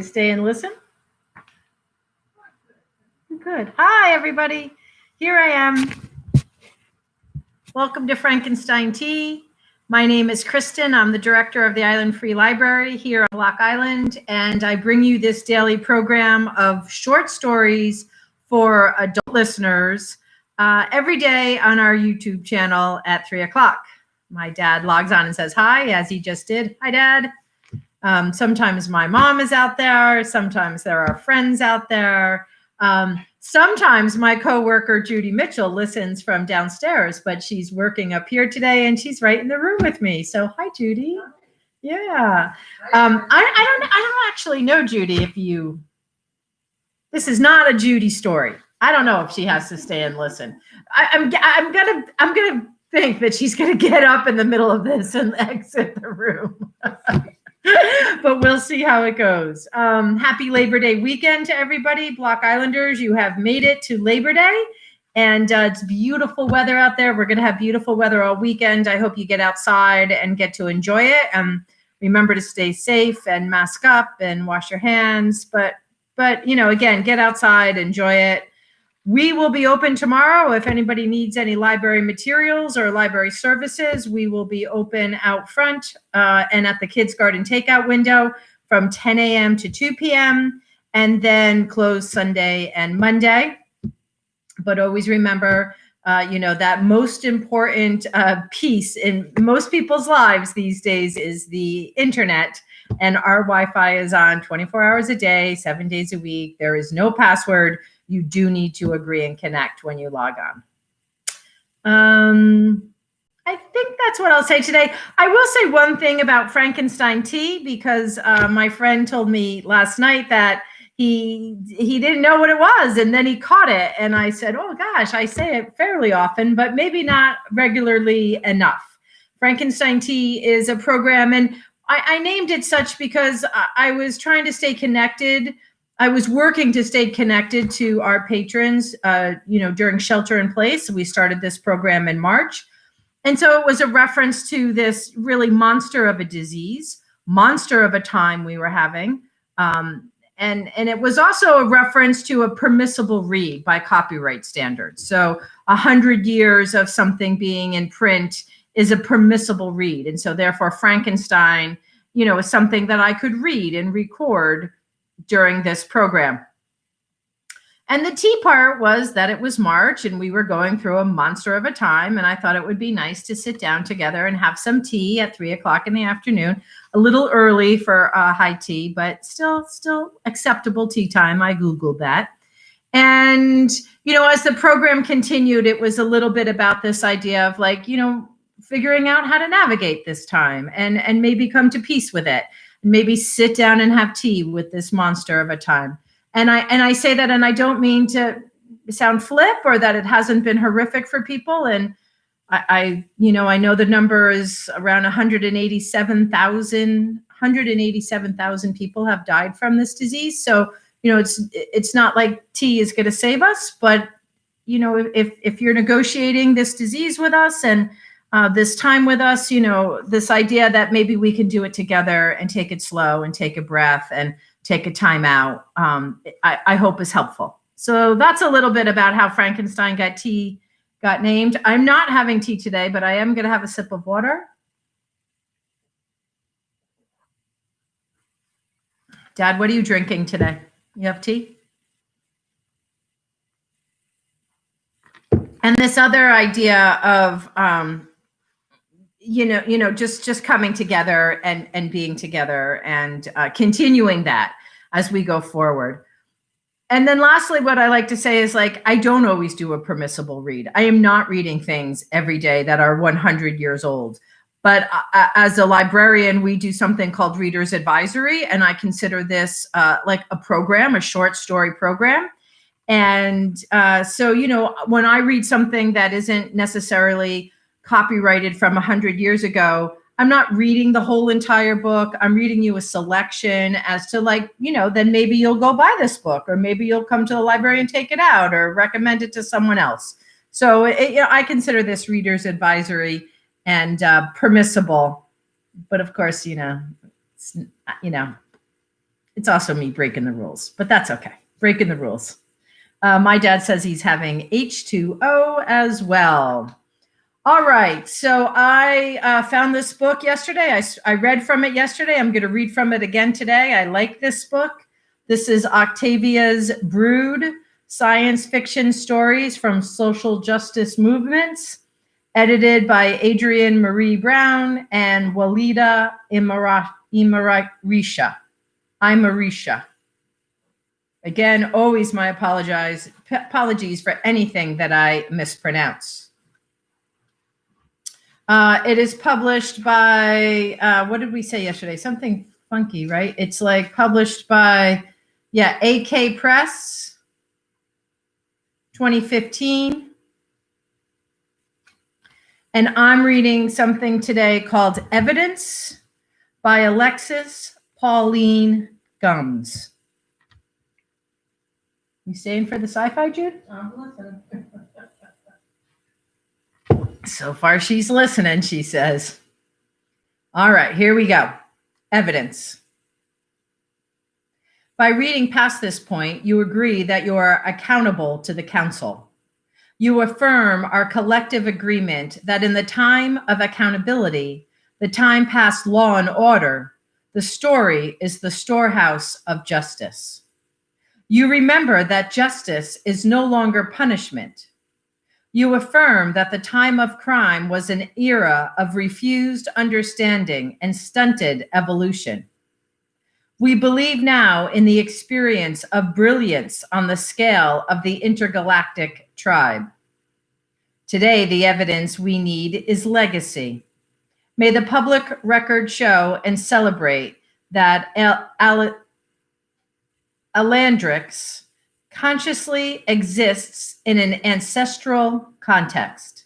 Stay and listen. Good. Hi, everybody. Here I am. Welcome to Frankenstein Tea. My name is Kristen. I'm the director of the Island Free Library here on Block Island, and I bring you this daily program of short stories for adult listeners every day on our YouTube channel at 3 o'clock. My dad logs on and says hi, as he just did. Hi, Dad. Sometimes my mom is out there. Sometimes there are friends out there. Sometimes my coworker, Judy Mitchell, listens from downstairs, but she's working up here today and she's right in the room with me. So hi, Judy. Yeah. I don't actually know, Judy, this is not a Judy story. I don't know if she has to stay and listen. I'm gonna think that she's gonna get up in the middle of this and exit the room. But we'll see how it goes. Happy Labor Day weekend to everybody. Block Islanders, you have made it to Labor Day, and it's beautiful weather out there. We're going to have beautiful weather all weekend. I hope you get outside and get to enjoy it. Remember to stay safe and mask up and wash your hands. But again, get outside, enjoy it. We will be open tomorrow. If anybody needs any library materials or library services, we will be open out front and at the Kids Garden takeout window from 10 a.m. to 2 p.m. and then close Sunday and Monday. But always remember, that most important piece in most people's lives these days is the internet. And our Wi-Fi is on 24 hours a day, 7 days a week. There is no password. You do need to agree and connect when you log on. I think that's what I'll say today. I will say one thing about Frankenstein Tea, because my friend told me last night that he didn't know what it was, and then he caught it. And I said, oh gosh, I say it fairly often, but maybe not regularly enough. Frankenstein Tea is a program, and I named it such because I was trying to stay connected. I was working to stay connected to our patrons, during shelter in place. We started this program in March. And so it was a reference to this really monster of a disease, monster of a time we were having. And it was also a reference to a permissible read by copyright standards. So 100 years of something being in print is a permissible read. And so therefore Frankenstein, is something that I could read and record during this program. And the tea part was that it was March and we were going through a monster of a time. And I thought it would be nice to sit down together and have some tea at 3 o'clock in the afternoon, a little early for high tea, but still acceptable tea time. I Googled that. And, as the program continued, it was a little bit about this idea of figuring out how to navigate this time and maybe come to peace with it. Maybe sit down and have tea with this monster of a time. And I say that, and I don't mean to sound flip or that it hasn't been horrific for people. And I know the number is around 187,000 people have died from this disease. So, it's not like tea is going to save us, but, if you're negotiating this disease with us and this time with us, this idea that maybe we can do it together and take it slow and take a breath and take a time out, I hope is helpful. So that's a little bit about how Frankenstein got named. I'm not having tea today, but I am going to have a sip of water. Dad, what are you drinking today? You have tea? And this other idea of, just coming together and being together and continuing that as we go forward. And then lastly, what I like to say is I don't always do a permissible read. I am not reading things every day that are 100 years old. But as a librarian, we do something called Reader's Advisory. And I consider this like a program, a short story program. And so, when I read something that isn't necessarily copyrighted from 100 years ago, I'm not reading the whole entire book. I'm reading you a selection as to then maybe you'll go buy this book, or maybe you'll come to the library and take it out or recommend it to someone else. So I consider this Reader's Advisory and permissible, but of course, It's also me breaking the rules, but that's okay. Breaking the rules. My dad says he's having H2O as well. All right. So I found this book yesterday. I read from it yesterday. I'm going to read from it again today. I like this book. This is Octavia's Brood, Science Fiction Stories from Social Justice Movements, edited by Adrienne Marie Brown and Walida Imarisha. Again, always my apologies for anything that I mispronounce. It is published by, what did we say yesterday? Something funky, right? It's like published by, AK Press, 2015. And I'm reading something today called Evidence by Alexis Pauline Gumbs. You staying for the sci-fi, Jude? I'm listening. So far, she's listening, she says. All right, here we go. Evidence. By reading past this point, you agree that you are accountable to the council. You affirm our collective agreement that in the time of accountability, the time past law and order, the story is the storehouse of justice. You remember that justice is no longer punishment. You affirm that the time of crime was an era of refused understanding and stunted evolution. We believe now in the experience of brilliance on the scale of the intergalactic tribe. Today, the evidence we need is legacy. May the public record show and celebrate that Alandrix consciously exists in an ancestral context.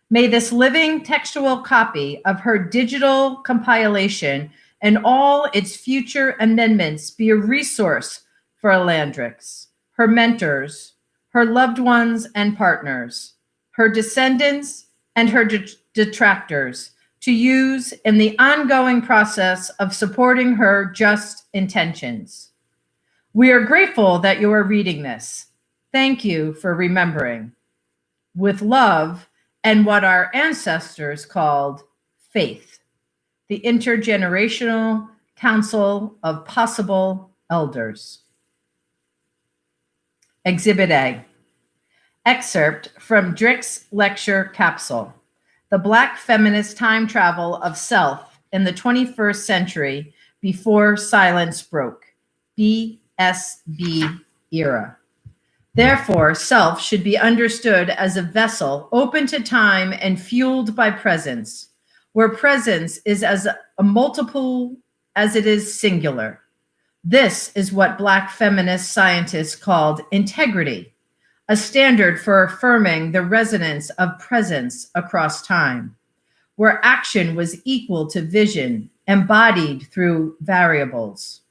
May this living textual copy of her digital compilation and all its future amendments be a resource for Alandrix, her mentors, her loved ones and partners, her descendants, and her detractors to use in the ongoing process of supporting her just intentions. We are grateful that you are reading this. Thank you for remembering. With love and what our ancestors called faith, the Intergenerational Council of Possible Elders. Exhibit A. Excerpt from Drick's lecture capsule, The Black Feminist Time Travel of Self in the 21st Century Before Silence Broke, BSB era. Therefore, self should be understood as a vessel open to time and fueled by presence, where presence is as a multiple as it is singular. This is what Black feminist scientists called integrity, a standard for affirming the resonance of presence across time, where action was equal to vision, embodied through variables.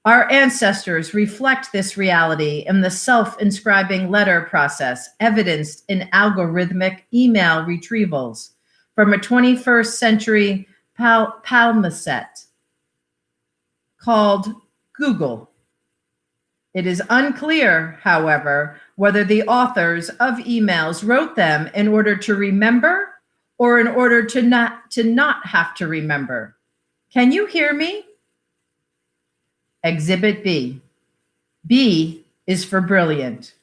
Our ancestors reflect this reality in the self-inscribing letter process evidenced in algorithmic email retrievals from a 21st century palimpsest called Google. It is unclear, however, whether the authors of emails wrote them in order to remember or in order to not have to remember. Can you hear me? Exhibit B. B is for brilliant.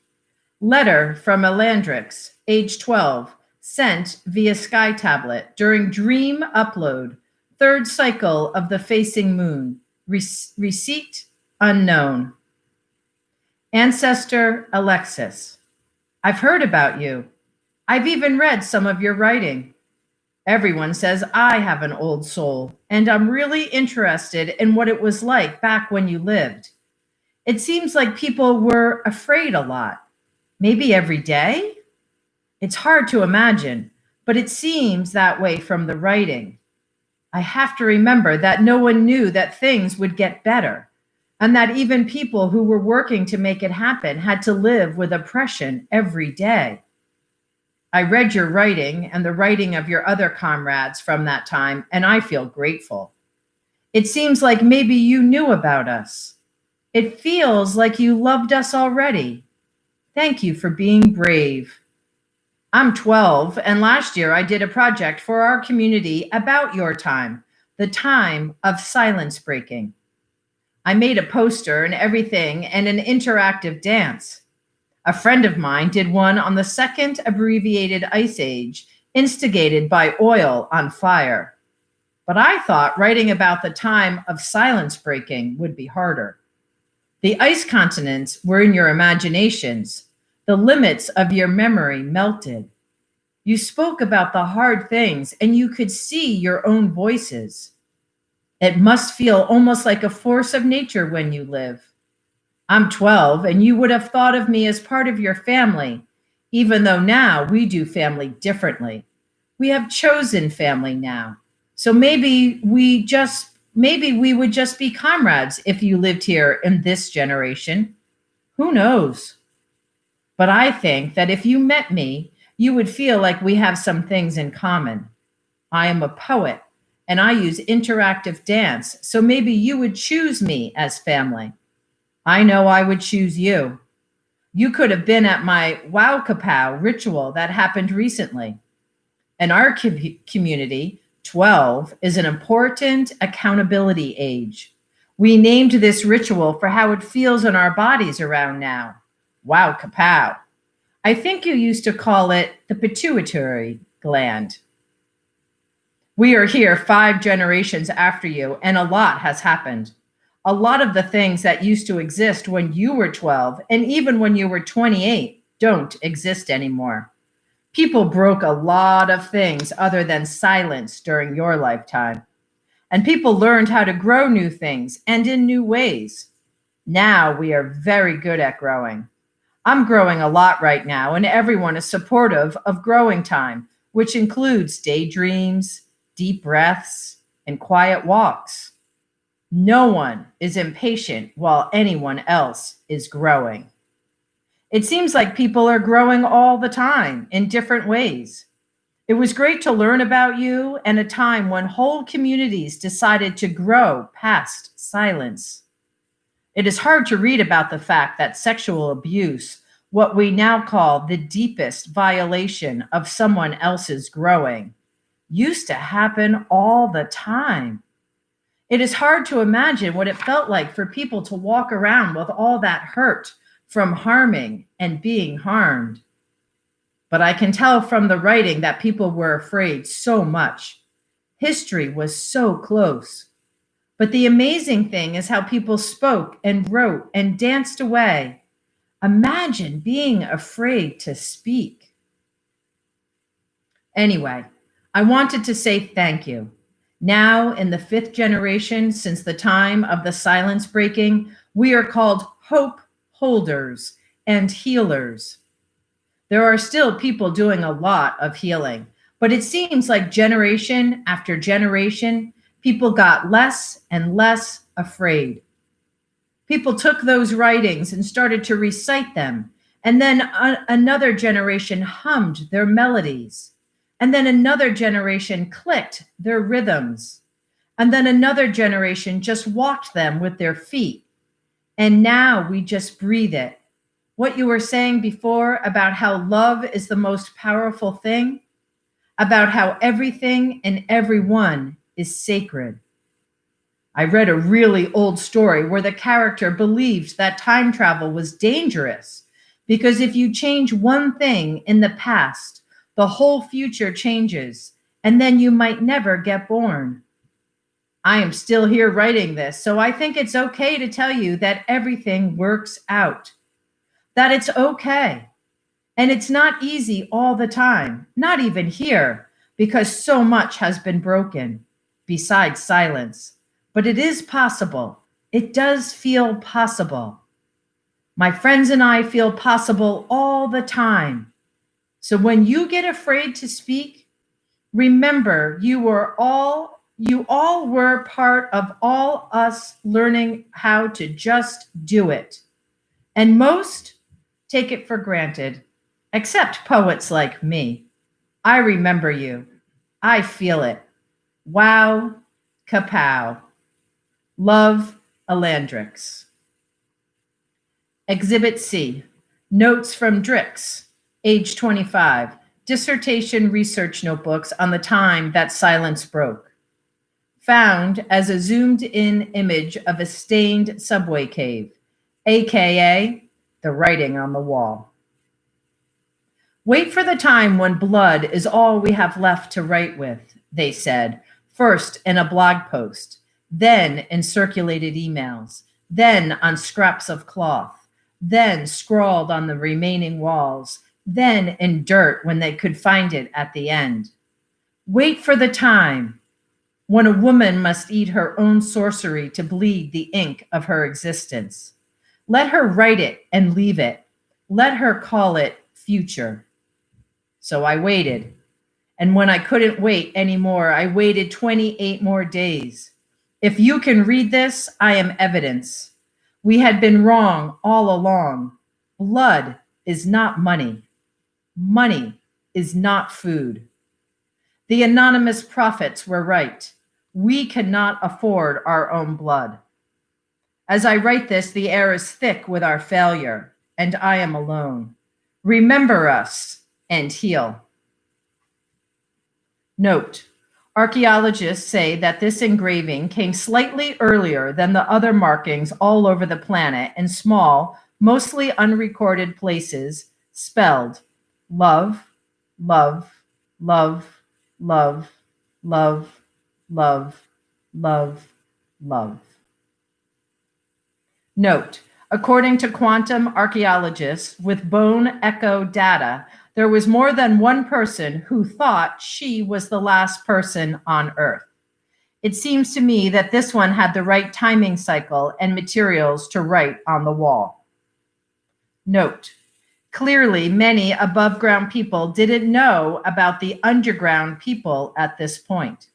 Letter from Alandrix, age 12, sent via Sky Tablet during dream upload, third cycle of the facing moon. Receipt unknown. Ancestor Alexis. I've heard about you. I've even read some of your writing. Everyone says I have an old soul, and I'm really interested in what it was like back when you lived. It seems like people were afraid a lot, maybe every day? It's hard to imagine, but it seems that way from the writing. I have to remember that no one knew that things would get better, and that even people who were working to make it happen had to live with oppression every day. I read your writing and the writing of your other comrades from that time, and I feel grateful. It seems like maybe you knew about us. It feels like you loved us already. Thank you for being brave. I'm 12, and last year I did a project for our community about your time, the time of silence breaking. I made a poster and everything and an interactive dance. A friend of mine did one on the second abbreviated ice age, instigated by oil on fire. But I thought writing about the time of silence breaking would be harder. The ice continents were in your imaginations. The limits of your memory melted. You spoke about the hard things and you could see your own voices. It must feel almost like a force of nature when you live. I'm 12 and you would have thought of me as part of your family, even though now we do family differently. We have chosen family now. So maybe we would just be comrades if you lived here in this generation. Who knows? But I think that if you met me, you would feel like we have some things in common. I am a poet and I use interactive dance, so maybe you would choose me as family. I know I would choose you. You could have been at my wow kapow ritual that happened recently. In our community, 12 is an important accountability age. We named this ritual for how it feels in our bodies around now. Wow kapow. I think you used to call it the pituitary gland. We are here 5 generations after you, and a lot has happened. A lot of the things that used to exist when you were 12 and even when you were 28 don't exist anymore. People broke a lot of things other than silence during your lifetime. And people learned how to grow new things and in new ways. Now we are very good at growing. I'm growing a lot right now, and everyone is supportive of growing time, which includes daydreams, deep breaths, and quiet walks. No one is impatient while anyone else is growing. It seems like people are growing all the time in different ways. It was great to learn about you and a time when whole communities decided to grow past silence. It is hard to read about the fact that sexual abuse, what we now call the deepest violation of someone else's growing, used to happen all the time. It is hard to imagine what it felt like for people to walk around with all that hurt from harming and being harmed. But I can tell from the writing that people were afraid so much. History was so close. But the amazing thing is how people spoke and wrote and danced away. Imagine being afraid to speak. Anyway, I wanted to say thank you. Now, in the 5th generation since the time of the silence breaking, we are called hope holders and healers. There are still people doing a lot of healing, but it seems like generation after generation, people got less and less afraid. People took those writings and started to recite them, and then another generation hummed their melodies. And then another generation clicked their rhythms. And then another generation just walked them with their feet. And now we just breathe it. What you were saying before about how love is the most powerful thing, about how everything and everyone is sacred. I read a really old story where the character believed that time travel was dangerous because if you change one thing in the past, the whole future changes, and then you might never get born. I am still here writing this, so I think it's okay to tell you that everything works out, that it's okay. And it's not easy all the time, not even here, because so much has been broken, besides silence. But it is possible. It does feel possible. My friends and I feel possible all the time. So when you get afraid to speak, remember you all were part of all us learning how to just do it. And most take it for granted, except poets like me. I remember you. I feel it. Wow, kapow. Love, Alandrix. Exhibit C, notes from Drix, age 25, dissertation research notebooks on the time that silence broke. Found as a zoomed-in image of a stained subway cave, aka the writing on the wall. Wait for the time when blood is all we have left to write with, they said, first in a blog post, then in circulated emails, then on scraps of cloth, then scrawled on the remaining walls, then in dirt when they could find it at the end. Wait for the time when a woman must eat her own sorcery to bleed the ink of her existence. Let her write it and leave it. Let her call it future. So I waited. And when I couldn't wait anymore, I waited 28 more days. If you can read this, I am evidence. We had been wrong all along. Blood is not money. Money is not food. The anonymous prophets were right. We cannot afford our own blood. As I write this, the air is thick with our failure, and I am alone. Remember us and heal. Note, archaeologists say that this engraving came slightly earlier than the other markings all over the planet in small, mostly unrecorded places, spelled love, love, love, love, love, love, love, love. Note, according to quantum archaeologists with bone echo data, there was more than one person who thought she was the last person on Earth. It seems to me that this one had the right timing cycle and materials to write on the wall. Note, clearly many above ground people didn't know about the underground people at this point.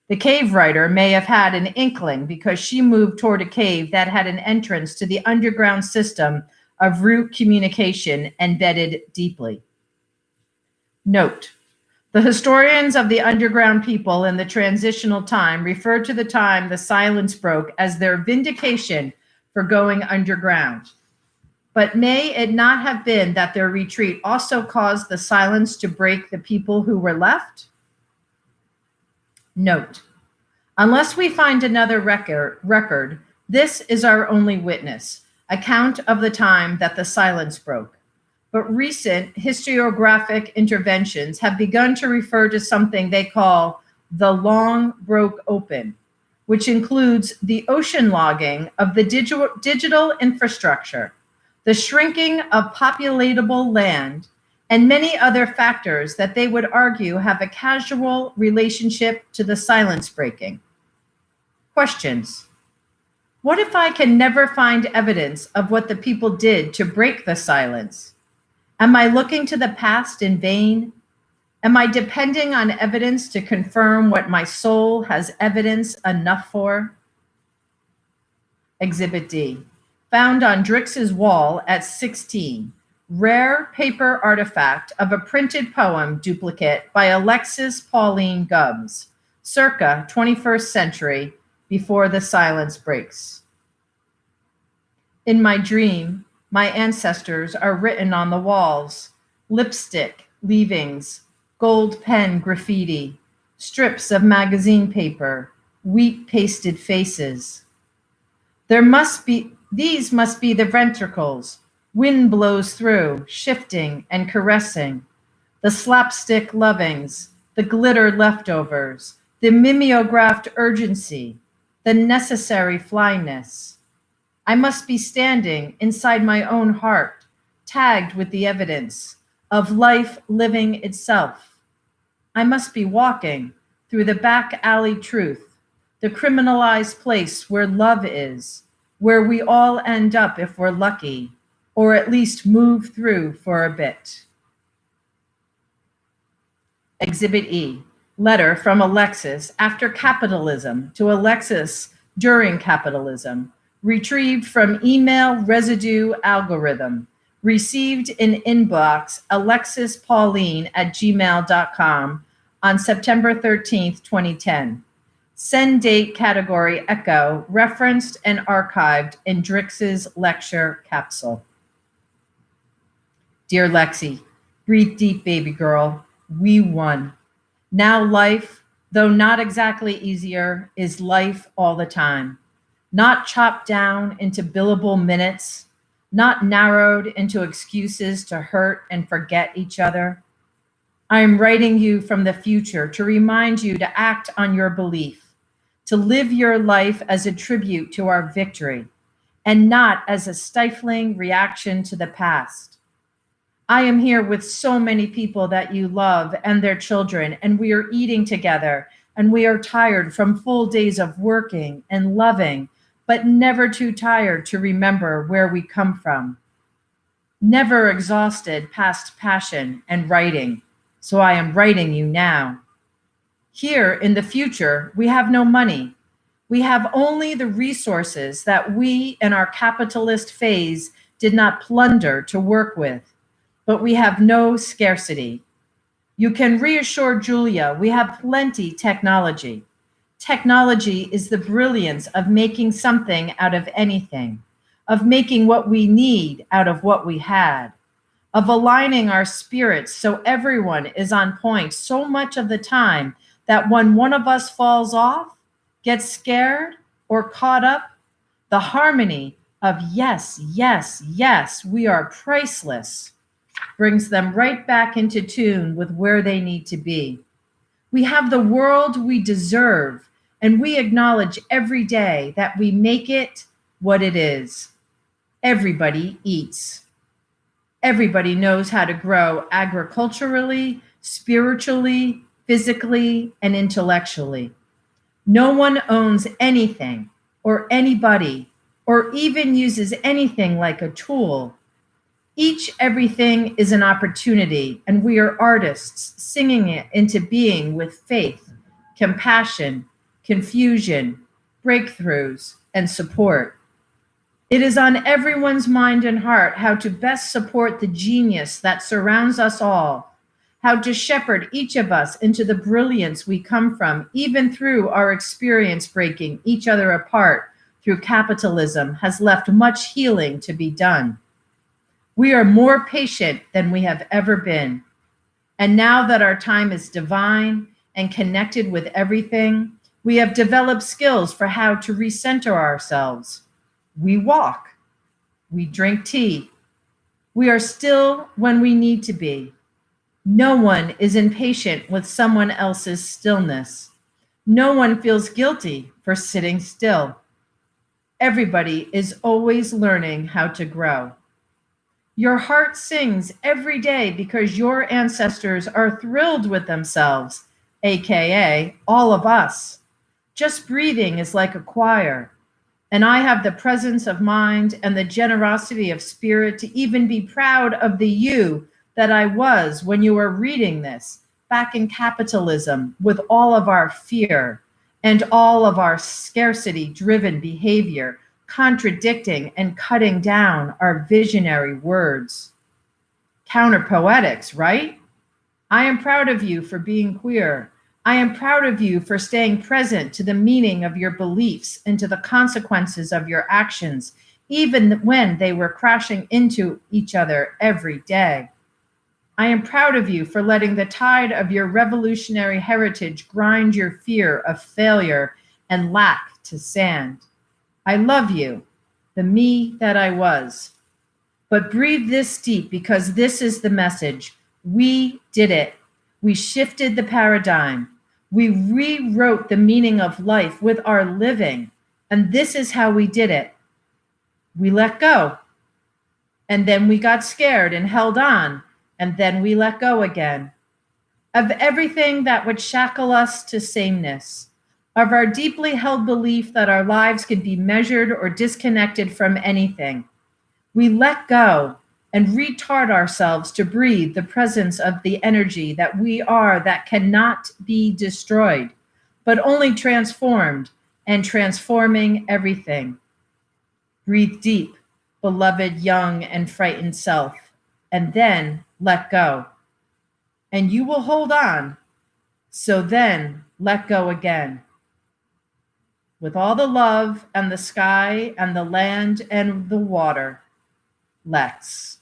The cave writer may have had an inkling because she moved toward a cave that had an entrance to the underground system of root communication embedded deeply. Note, the historians of the underground people in the transitional time referred to the time the silence broke as their vindication for going underground. But may it not have been that their retreat also caused the silence to break the people who were left? Note, unless we find another record, this is our only witness, account of the time that the silence broke. But recent historiographic interventions have begun to refer to something they call the long broke open, which includes the ocean logging of the digital infrastructure, the shrinking of populatable land, and many other factors that they would argue have a casual relationship to the silence breaking. Questions. What if I can never find evidence of what the people did to break the silence? Am I looking to the past in vain? Am I depending on evidence to confirm what my soul has evidence enough for? Exhibit D, found on Drix's wall at 16, rare paper artifact of a printed poem duplicate by Alexis Pauline Gubbs, circa 21st century, before the silence breaks. In my dream, my ancestors are written on the walls, lipstick, leavings, gold pen graffiti, strips of magazine paper, wheat pasted faces. These must be the ventricles, wind blows through, shifting and caressing, the slapstick lovings, the glitter leftovers, the mimeographed urgency, the necessary flyness. I must be standing inside my own heart, tagged with the evidence of life living itself. I must be walking through the back alley truth, the criminalized place where love is, where we all end up if we're lucky, or at least move through for a bit. Exhibit E, letter from Alexis after capitalism to Alexis during capitalism, retrieved from email residue algorithm, received in inbox alexispauline@gmail.com on September 13th, 2010. Send date category Echo, referenced and archived in Drix's lecture capsule. Dear Lexi, breathe deep, baby girl. We won. Now life, though not exactly easier, is life all the time. Not chopped down into billable minutes, not narrowed into excuses to hurt and forget each other. I am writing you from the future to remind you to act on your belief, to live your life as a tribute to our victory, and not as a stifling reaction to the past. I am here with so many people that you love and their children, and we are eating together, and we are tired from full days of working and loving, but never too tired to remember where we come from. Never exhausted past passion and writing, so I am writing you now. Here in the future, we have no money. We have only the resources that we in our capitalist phase did not plunder to work with, but we have no scarcity. You can reassure Julia, we have plenty technology. Technology is the brilliance of making something out of anything, of making what we need out of what we had, of aligning our spirits so everyone is on point so much of the time that when one of us falls off, gets scared, or caught up, the harmony of yes, yes, yes, we are priceless, brings them right back into tune with where they need to be. We have the world we deserve, and we acknowledge every day that we make it what it is. Everybody eats. Everybody knows how to grow agriculturally, spiritually, physically, and intellectually. No one owns anything or anybody or even uses anything like a tool. Each everything is an opportunity, and we are artists singing it into being with faith, compassion, confusion, breakthroughs, and support. It is on everyone's mind and heart how to best support the genius that surrounds us all, how to shepherd each of us into the brilliance we come from, even through our experience breaking each other apart through capitalism has left much healing to be done. We are more patient than we have ever been. And now that our time is divine and connected with everything, we have developed skills for how to recenter ourselves. We walk. We drink tea. We are still when we need to be. No one is impatient with someone else's stillness. No one feels guilty for sitting still. Everybody is always learning how to grow. Your heart sings every day because your ancestors are thrilled with themselves, AKA all of us. Just breathing is like a choir. And I have the presence of mind and the generosity of spirit to even be proud of the you that I was when you were reading this back in capitalism with all of our fear and all of our scarcity-driven behavior, contradicting and cutting down our visionary words. Counterpoetics, right? I am proud of you for being queer. I am proud of you for staying present to the meaning of your beliefs and to the consequences of your actions, even when they were crashing into each other every day. I am proud of you for letting the tide of your revolutionary heritage grind your fear of failure and lack to sand. I love you, the me that I was. But breathe this deep because this is the message. We did it. We shifted the paradigm. We rewrote the meaning of life with our living. And this is how we did it. We let go. And then we got scared and held on. And then we let go again. Of everything that would shackle us to sameness. Of our deeply held belief that our lives could be measured or disconnected from anything. We let go and retard ourselves to breathe the presence of the energy that we are that cannot be destroyed, but only transformed and transforming everything. Breathe deep, beloved young and frightened self, and then let go. And you will hold on, so then let go again. with all the love and the sky and the land and the water. Let's.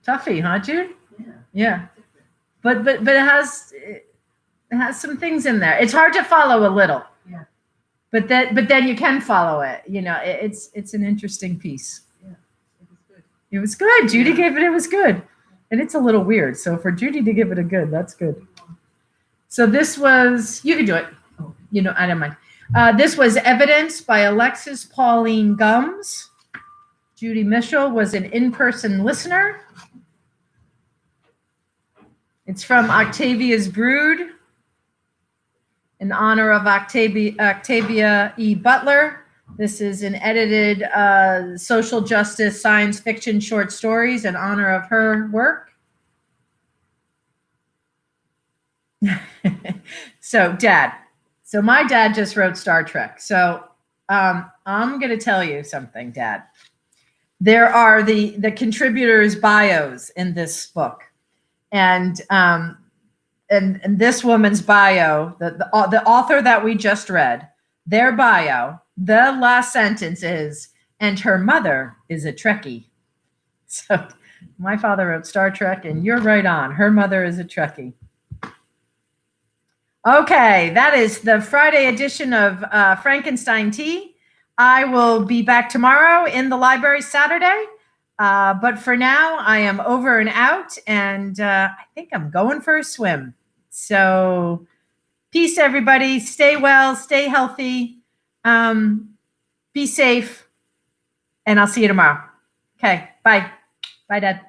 Toughy, huh, Jude? Yeah. But it has some things in there. It's hard to follow a little. Yeah. But then you can follow it. You know, it's an interesting piece. Yeah. It was good. It was good. Judy gave it was good. And it's a little weird. So for Judy to give it a good, that's good. So this was, you can do it. You know, I don't mind. This was Evidence by Alexis Pauline Gums. Judy Mitchell was an in-person listener. It's from Octavia's Brood in honor of Octavia E. Butler. This is an edited social justice science fiction short stories in honor of her work. So, Dad. So my dad just wrote Star Trek. So I'm going to tell you something, Dad. There are the contributors' bios in this book. And this woman's bio, the author that we just read, their bio, the last sentence is, and her mother is a Trekkie. So my father wrote Star Trek, and you're right on. Her mother is a Trekkie. Okay, that is the Friday edition of Frankenstein Tea. I will be back tomorrow in the library Saturday. But for now, I am over and out, and I think I'm going for a swim. So peace, everybody. Stay well, stay healthy, be safe, and I'll see you tomorrow. Okay, bye. Bye, Dad.